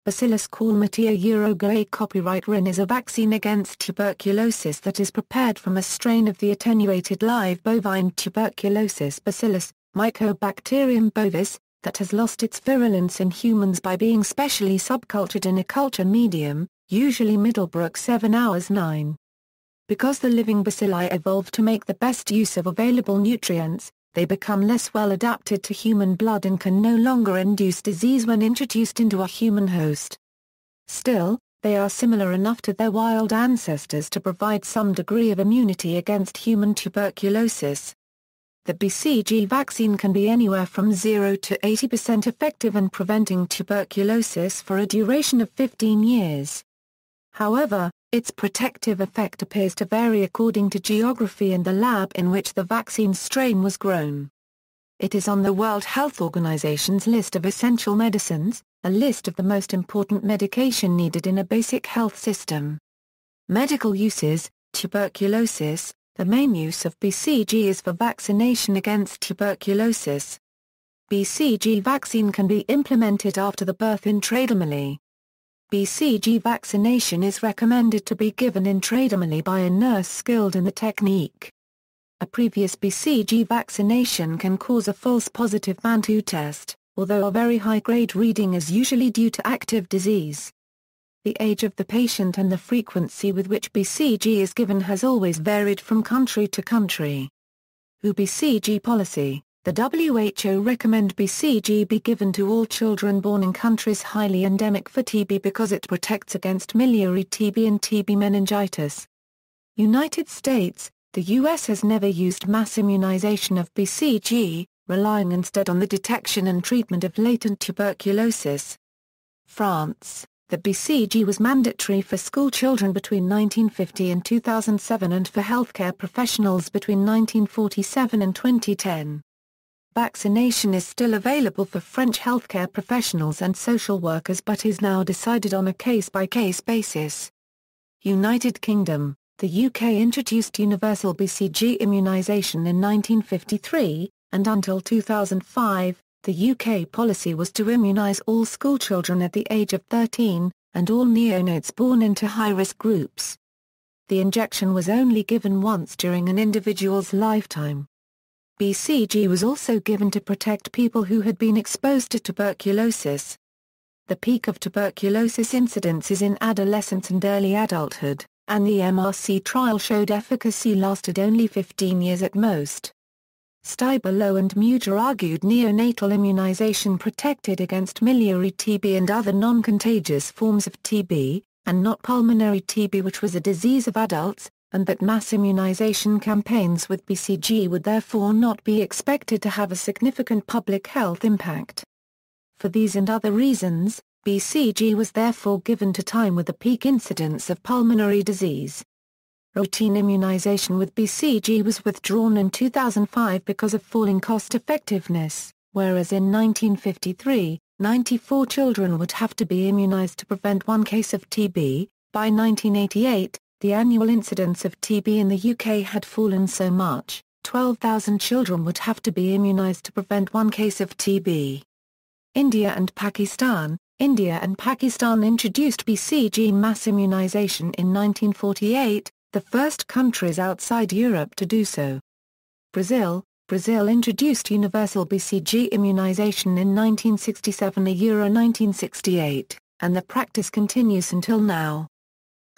Bacillus calmette uruguayi copyright RIN is a vaccine against tuberculosis that is prepared from a strain of the attenuated live bovine tuberculosis Bacillus, Mycobacterium bovis, that has lost its virulence in humans by being specially subcultured in a culture medium, usually Middlebrook 7 hours 9. Because the living bacilli evolved to make the best use of available nutrients, they become less well adapted to human blood and can no longer induce disease when introduced into a human host. Still, they are similar enough to their wild ancestors to provide some degree of immunity against human tuberculosis. The BCG vaccine can be anywhere from 0 to 80% effective in preventing tuberculosis for a duration of 15 years. However, its protective effect appears to vary according to geography and the lab in which the vaccine strain was grown. It is on the World Health Organization's list of essential medicines, a list of the most important medication needed in a basic health system. Medical uses: tuberculosis. The main use of BCG is for vaccination against tuberculosis. BCG vaccine can be implemented after the birth intradermally. BCG vaccination is recommended to be given intradermally by a nurse skilled in the technique. A previous BCG vaccination can cause a false positive Mantoux test, although a very high-grade reading is usually due to active disease. The age of the patient and the frequency with which BCG is given has always varied from country to country. WHO BCG policy: the WHO recommend BCG be given to all children born in countries highly endemic for TB because it protects against miliary TB and TB meningitis. United States: the U.S. has never used mass immunization of BCG, relying instead on the detection and treatment of latent tuberculosis. France: the BCG was mandatory for school children between 1950 and 2007 and for healthcare professionals between 1947 and 2010. Vaccination is still available for French healthcare professionals and social workers but is now decided on a case-by-case basis. United Kingdom: the UK introduced universal BCG immunisation in 1953, and until 2005, the UK policy was to immunise all schoolchildren at the age of 13, and all neonates born into high-risk groups. The injection was only given once during an individual's lifetime. BCG was also given to protect people who had been exposed to tuberculosis. The peak of tuberculosis incidence is in adolescence and early adulthood, and the MRC trial showed efficacy lasted only 15 years at most. Stabilo and Muger argued neonatal immunization protected against miliary TB and other non-contagious forms of TB, and not pulmonary TB, which was a disease of adults, and that mass immunization campaigns with BCG would therefore not be expected to have a significant public health impact. For these and other reasons, BCG was therefore given to time with the peak incidence of pulmonary disease. Routine immunization with BCG was withdrawn in 2005 because of falling cost-effectiveness, whereas in 1953, 94 children would have to be immunized to prevent one case of TB. By 1988, the annual incidence of TB in the UK had fallen so much, 12,000 children would have to be immunized to prevent one case of TB. India and Pakistan: India and Pakistan introduced BCG mass immunization in 1948, the first countries outside Europe to do so. Brazil introduced universal BCG immunization in 1967 1968, and the practice continues until now.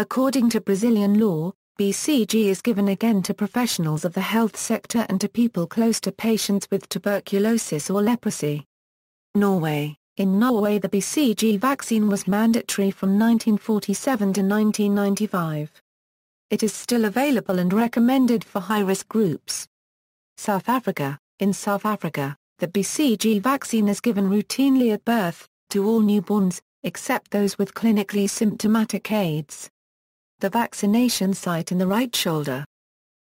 According to Brazilian law, BCG is given again to professionals of the health sector and to people close to patients with tuberculosis or leprosy. Norway: in Norway the BCG vaccine was mandatory from 1947 to 1995. It is still available and recommended for high-risk groups. South Africa: in South Africa, the BCG vaccine is given routinely at birth, to all newborns, except those with clinically symptomatic AIDS. The vaccination site in the right shoulder.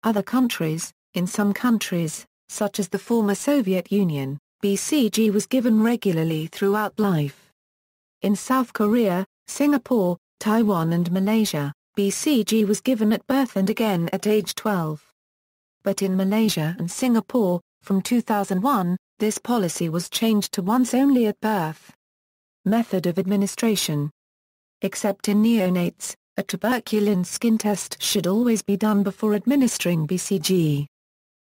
Other countries: in some countries, such as the former Soviet Union, BCG was given regularly throughout life. In South Korea, Singapore, Taiwan and Malaysia, BCG was given at birth and again at age 12. But in Malaysia and Singapore, from 2001, this policy was changed to once only at birth. Method of administration. Except in neonates, a tuberculin skin test should always be done before administering BCG.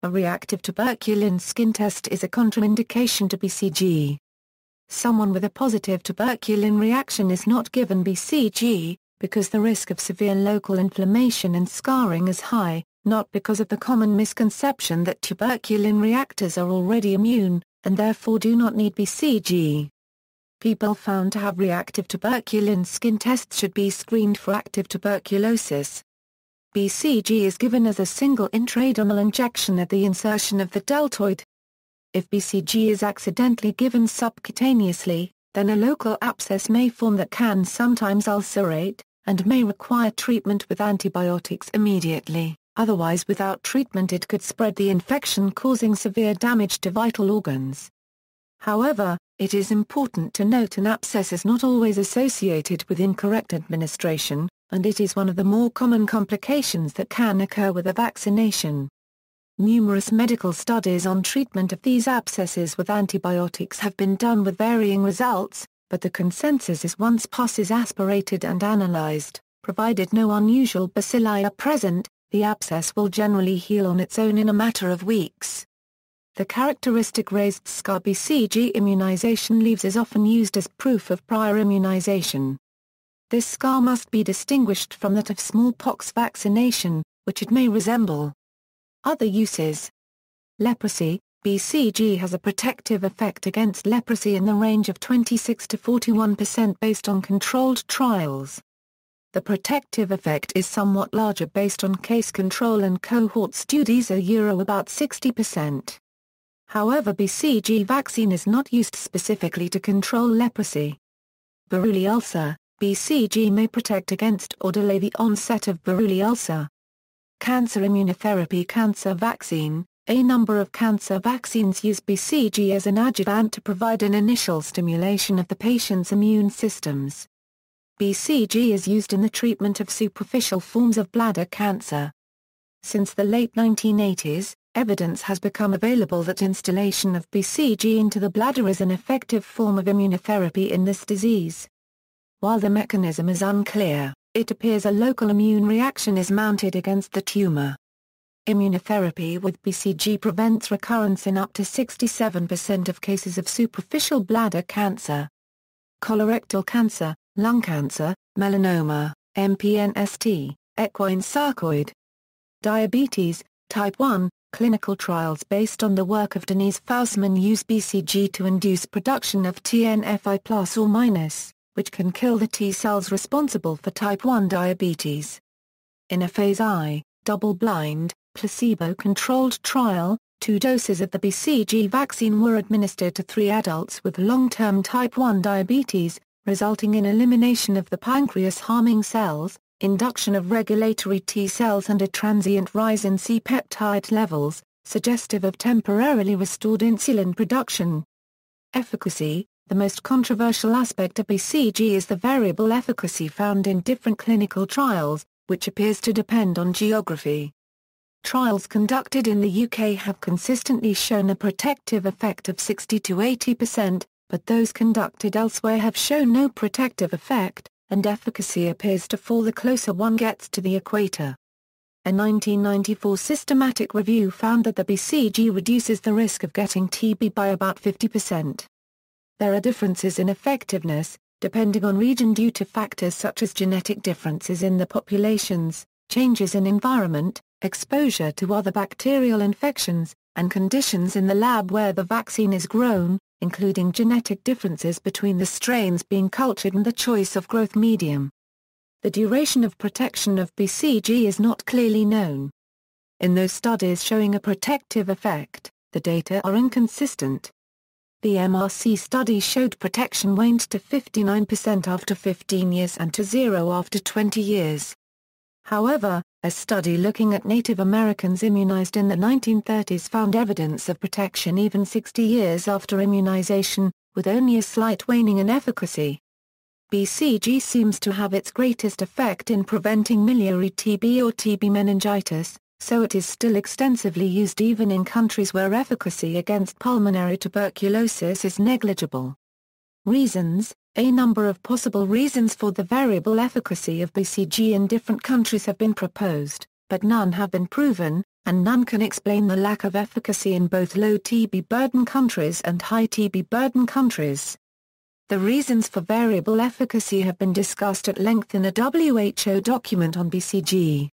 A reactive tuberculin skin test is a contraindication to BCG. Someone with a positive tuberculin reaction is not given BCG, because the risk of severe local inflammation and scarring is high, not because of the common misconception that tuberculin reactors are already immune, and therefore do not need BCG. People found to have reactive tuberculin skin tests should be screened for active tuberculosis. BCG is given as a single intradermal injection at the insertion of the deltoid. If BCG is accidentally given subcutaneously, then a local abscess may form that can sometimes ulcerate, and may require treatment with antibiotics immediately, otherwise without treatment it could spread the infection, causing severe damage to vital organs. However, it is important to note an abscess is not always associated with incorrect administration, and it is one of the more common complications that can occur with a vaccination. Numerous medical studies on treatment of these abscesses with antibiotics have been done with varying results, but the consensus is once pus is aspirated and analyzed, provided no unusual bacilli are present, the abscess will generally heal on its own in a matter of weeks. The characteristic raised scar BCG immunization leaves is often used as proof of prior immunization. This scar must be distinguished from that of smallpox vaccination, which it may resemble. Other uses. Leprosy. BCG has a protective effect against leprosy in the range of 26 to 41% based on controlled trials. The protective effect is somewhat larger based on case control and cohort studies, about 60%. However, BCG vaccine is not used specifically to control leprosy. Buruli ulcer. BCG may protect against or delay the onset of Buruli ulcer. Cancer immunotherapy. Cancer vaccine. A number of cancer vaccines use BCG as an adjuvant to provide an initial stimulation of the patient's immune systems. BCG is used in the treatment of superficial forms of bladder cancer. Since the late 1980s, evidence has become available that instillation of BCG into the bladder is an effective form of immunotherapy in this disease. While the mechanism is unclear, it appears a local immune reaction is mounted against the tumor. Immunotherapy with BCG prevents recurrence in up to 67% of cases of superficial bladder cancer. Colorectal cancer, lung cancer, melanoma, MPNST, equine sarcoid. Diabetes, type 1, clinical trials based on the work of Denise Fausman use BCG to induce production of TNFi+, which can kill the T cells responsible for type 1 diabetes. In a phase I, double-blind, placebo-controlled trial, 2 doses of the BCG vaccine were administered to 3 adults with long-term type 1 diabetes, resulting in elimination of the pancreas-harming cells, induction of regulatory T cells and a transient rise in C-peptide levels, suggestive of temporarily restored insulin production. Efficacy. The most controversial aspect of BCG is the variable efficacy found in different clinical trials, which appears to depend on geography. Trials conducted in the UK have consistently shown a protective effect of 60 to 80%, but those conducted elsewhere have shown no protective effect, and efficacy appears to fall the closer one gets to the equator. A 1994 systematic review found that the BCG reduces the risk of getting TB by about 50%. There are differences in effectiveness, depending on region due to factors such as genetic differences in the populations, changes in environment, exposure to other bacterial infections, and conditions in the lab where the vaccine is grown, including genetic differences between the strains being cultured and the choice of growth medium. The duration of protection of BCG is not clearly known. In those studies showing a protective effect, the data are inconsistent. The MRC study showed protection waned to 59% after 15 years and to 0 after 20 years. However, a study looking at Native Americans immunized in the 1930s found evidence of protection even 60 years after immunization, with only a slight waning in efficacy. BCG seems to have its greatest effect in preventing miliary TB or TB meningitis, so it is still extensively used even in countries where efficacy against pulmonary tuberculosis is negligible. Reasons. A number of possible reasons for the variable efficacy of BCG in different countries have been proposed, but none have been proven, and none can explain the lack of efficacy in both low TB burden countries and high TB burden countries. The reasons for variable efficacy have been discussed at length in a WHO document on BCG.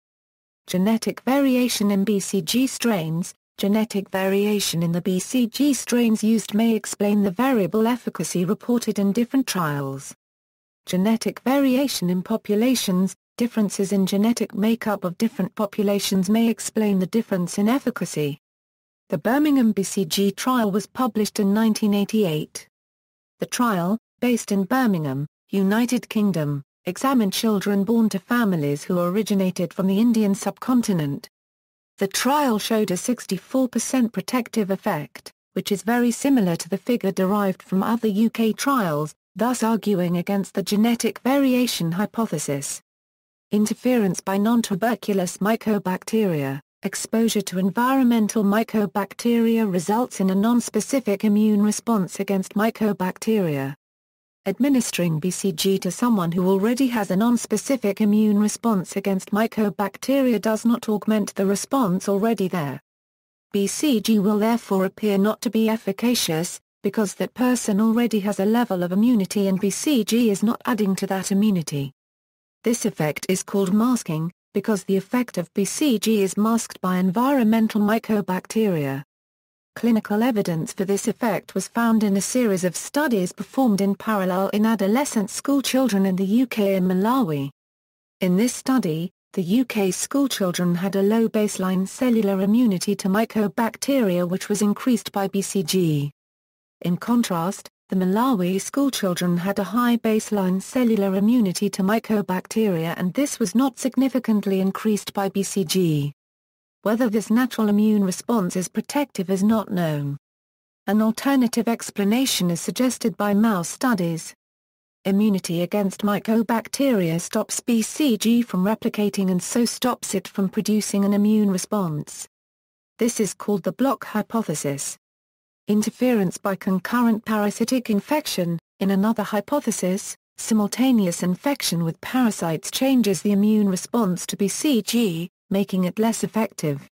Genetic variation in BCG strains. Genetic variation in the BCG strains used may explain the variable efficacy reported in different trials. Genetic variation in populations. Differences in genetic makeup of different populations may explain the difference in efficacy. The Birmingham BCG trial was published in 1988. The trial, based in Birmingham, United Kingdom, examined children born to families who originated from the Indian subcontinent. The trial showed a 64% protective effect, which is very similar to the figure derived from other UK trials, thus arguing against the genetic variation hypothesis. Interference by non-tuberculous mycobacteria. Exposure to environmental mycobacteria results in a non-specific immune response against mycobacteria. Administering BCG to someone who already has a non-specific immune response against mycobacteria does not augment the response already there. BCG will therefore appear not to be efficacious, because that person already has a level of immunity and BCG is not adding to that immunity. This effect is called masking, because the effect of BCG is masked by environmental mycobacteria. Clinical evidence for this effect was found in a series of studies performed in parallel in adolescent schoolchildren in the UK and Malawi. In this study, the UK schoolchildren had a low baseline cellular immunity to mycobacteria which was increased by BCG. In contrast, the Malawi schoolchildren had a high baseline cellular immunity to mycobacteria and this was not significantly increased by BCG. Whether this natural immune response is protective is not known. An alternative explanation is suggested by mouse studies. Immunity against mycobacteria stops BCG from replicating and so stops it from producing an immune response. This is called the block hypothesis. Interference by concurrent parasitic infection. In another hypothesis, simultaneous infection with parasites changes the immune response to BCG, making it less effective.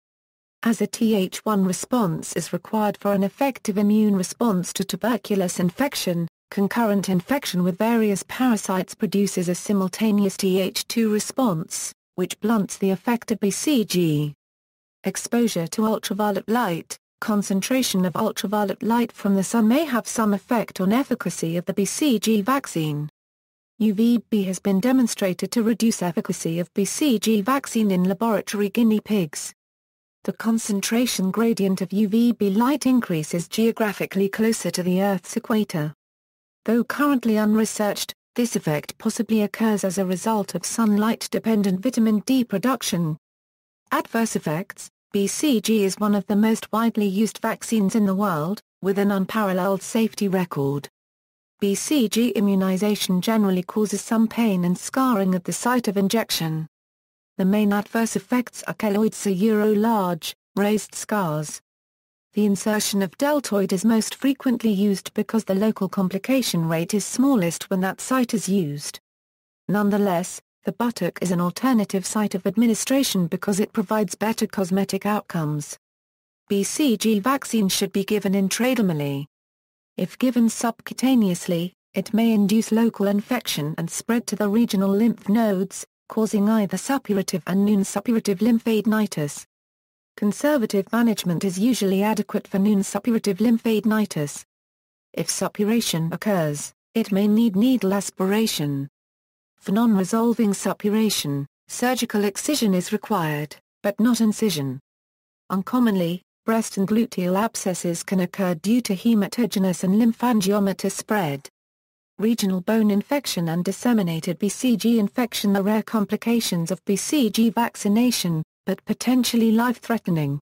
As a Th1 response is required for an effective immune response to tuberculous infection, concurrent infection with various parasites produces a simultaneous Th2 response, which blunts the effect of BCG. Exposure to ultraviolet light. Concentration of ultraviolet light from the sun may have some effect on efficacy of the BCG vaccine. UVB has been demonstrated to reduce efficacy of BCG vaccine in laboratory guinea pigs. The concentration gradient of UVB light increases geographically closer to the Earth's equator. Though currently unresearched, this effect possibly occurs as a result of sunlight-dependent vitamin D production. Adverse effects. BCG is one of the most widely used vaccines in the world, with an unparalleled safety record. BCG immunization generally causes some pain and scarring at the site of injection. The main adverse effects are keloids large, raised scars. The insertion of deltoid is most frequently used because the local complication rate is smallest when that site is used. Nonetheless, the buttock is an alternative site of administration because it provides better cosmetic outcomes. BCG vaccine should be given intradernally. If given subcutaneously, it may induce local infection and spread to the regional lymph nodes, causing either suppurative and non-suppurative lymphadenitis. Conservative management is usually adequate for non-suppurative lymphadenitis. If suppuration occurs, it may need needle aspiration. For non-resolving suppuration, surgical excision is required, but not incision. Uncommonly, breast and gluteal abscesses can occur due to hematogenous and lymphangiomatous spread. Regional bone infection and disseminated BCG infection are rare complications of BCG vaccination, but potentially life-threatening.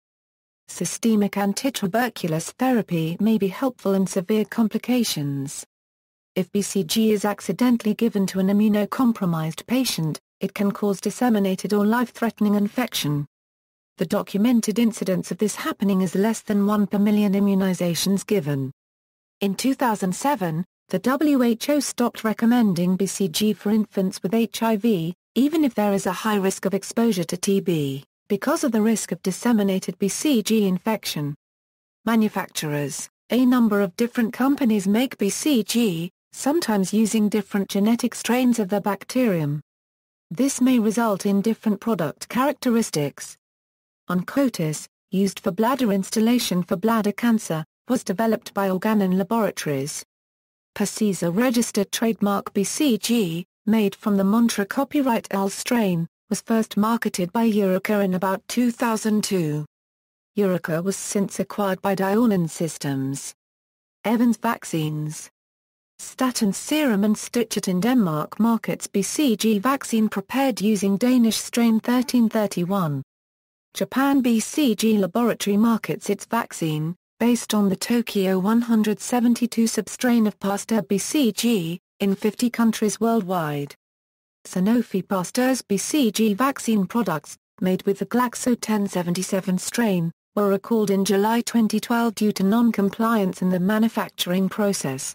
Systemic antituberculous therapy may be helpful in severe complications. If BCG is accidentally given to an immunocompromised patient, it can cause disseminated or life-threatening infection. The documented incidence of this happening is less than 1 per million immunizations given. In 2007, The WHO stopped recommending BCG for infants with HIV, even if there is a high risk of exposure to TB, because of the risk of disseminated BCG infection. Manufacturers: a number of different companies make BCG, sometimes using different genetic strains of the bacterium. This may result in different product characteristics. Oncotis, used for bladder instillation for bladder cancer, was developed by Organon Laboratories. Percisa registered trademark BCG, made from the Montra copyright L strain, was first marketed by Eurica in about 2002. Eurica was since acquired by Diornon Systems. Evans Vaccines. Statens Serum and Stitchet in Denmark markets BCG vaccine prepared using Danish strain 1331. Japan BCG Laboratory markets its vaccine, based on the Tokyo 172 substrain of Pasteur BCG, in 50 countries worldwide. Sanofi Pasteur's BCG vaccine products, made with the Glaxo 1077 strain, were recalled in July 2012 due to non-compliance in the manufacturing process.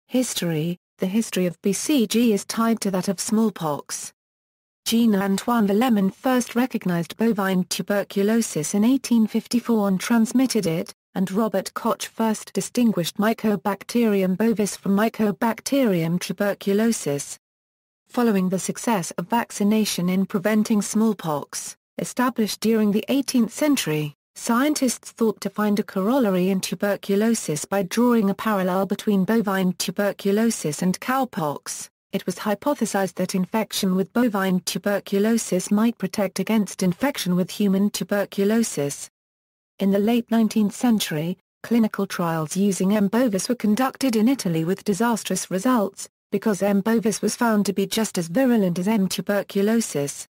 History: the history of BCG is tied to that of smallpox. Jean-Antoine Villemin first recognized bovine tuberculosis in 1854 and transmitted it, and Robert Koch first distinguished Mycobacterium bovis from Mycobacterium tuberculosis. Following the success of vaccination in preventing smallpox, established during the 18th century, scientists thought to find a corollary in tuberculosis by drawing a parallel between bovine tuberculosis and cowpox. It was hypothesized that infection with bovine tuberculosis might protect against infection with human tuberculosis. In the late 19th century, clinical trials using M. bovis were conducted in Italy with disastrous results, because M. bovis was found to be just as virulent as M. tuberculosis.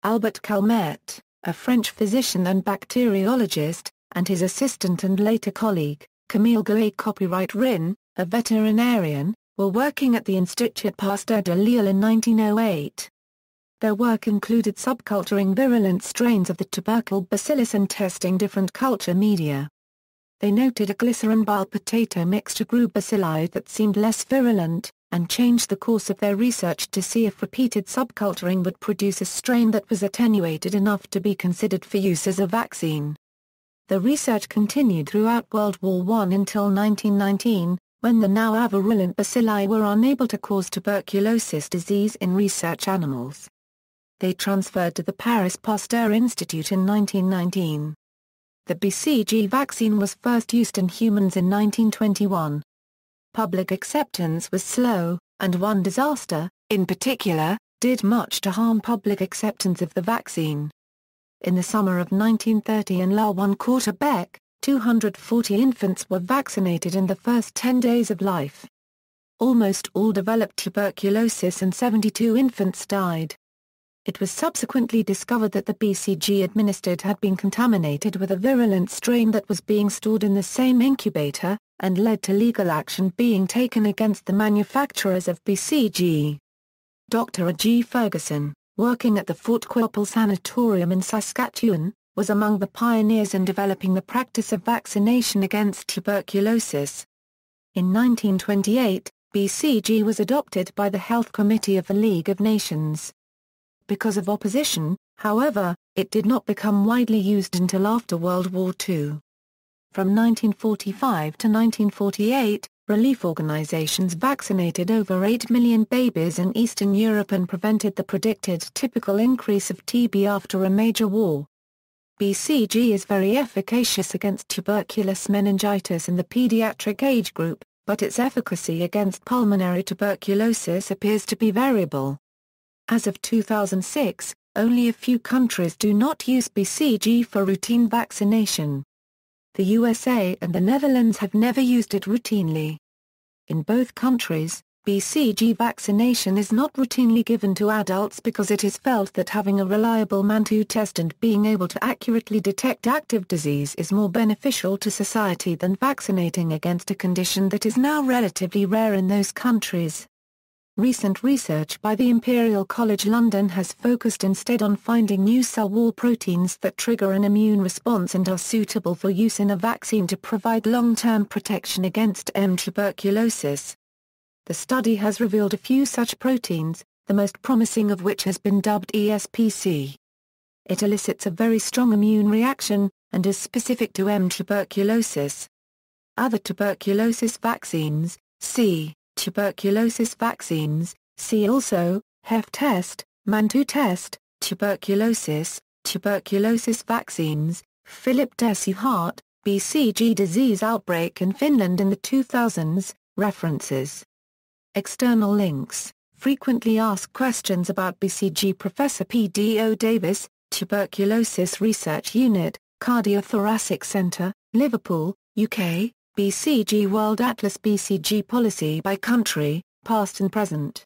Albert Calmette, a French physician and bacteriologist, and his assistant and later colleague, Camille Gouet copyright Rin, a veterinarian, were working at the Institut Pasteur de Lille in 1908. Their work included subculturing virulent strains of the tubercle bacillus and testing different culture media. They noted a glycerin bile potato mixture grew bacilli that seemed less virulent, and changed the course of their research to see if repeated subculturing would produce a strain that was attenuated enough to be considered for use as a vaccine. The research continued throughout World War I until 1919, when the now avirulent bacilli were unable to cause tuberculosis disease in research animals. They transferred to the Paris Pasteur Institute in 1919. The BCG vaccine was first used in humans in 1921. Public acceptance was slow, and one disaster, in particular, did much to harm public acceptance of the vaccine. In the summer of 1930 in La One-Quarterbec, 240 infants were vaccinated in the first 10 days of life. Almost all developed tuberculosis and 72 infants died. It was subsequently discovered that the BCG administered had been contaminated with a virulent strain that was being stored in the same incubator, and led to legal action being taken against the manufacturers of BCG. Dr. A. G. Ferguson, working at the Fort Quapaw Sanatorium in Saskatchewan, was among the pioneers in developing the practice of vaccination against tuberculosis. In 1928, BCG was adopted by the Health Committee of the League of Nations. Because of opposition, however, it did not become widely used until after World War II. From 1945 to 1948, relief organizations vaccinated over 8 million babies in Eastern Europe and prevented the predicted typical increase of TB after a major war. BCG is very efficacious against tuberculous meningitis in the pediatric age group, but its efficacy against pulmonary tuberculosis appears to be variable. As of 2006, only a few countries do not use BCG for routine vaccination. The USA and the Netherlands have never used it routinely. In both countries, BCG vaccination is not routinely given to adults because it is felt that having a reliable Mantoux test and being able to accurately detect active disease is more beneficial to society than vaccinating against a condition that is now relatively rare in those countries. Recent research by the Imperial College London has focused instead on finding new cell wall proteins that trigger an immune response and are suitable for use in a vaccine to provide long-term protection against M. tuberculosis. The study has revealed a few such proteins, the most promising of which has been dubbed ESPC. It elicits a very strong immune reaction, and is specific to M. tuberculosis. Other tuberculosis vaccines, c. tuberculosis vaccines, see also, HEF test, Mantoux test, tuberculosis vaccines, Philip Deshart, BCG disease outbreak in Finland in the 2000s, references. External links, frequently asked questions about BCG. Professor P. D. O. Davis, Tuberculosis Research Unit, Cardiothoracic Centre, Liverpool, UK, BCG World Atlas. BCG policy by country, past and present.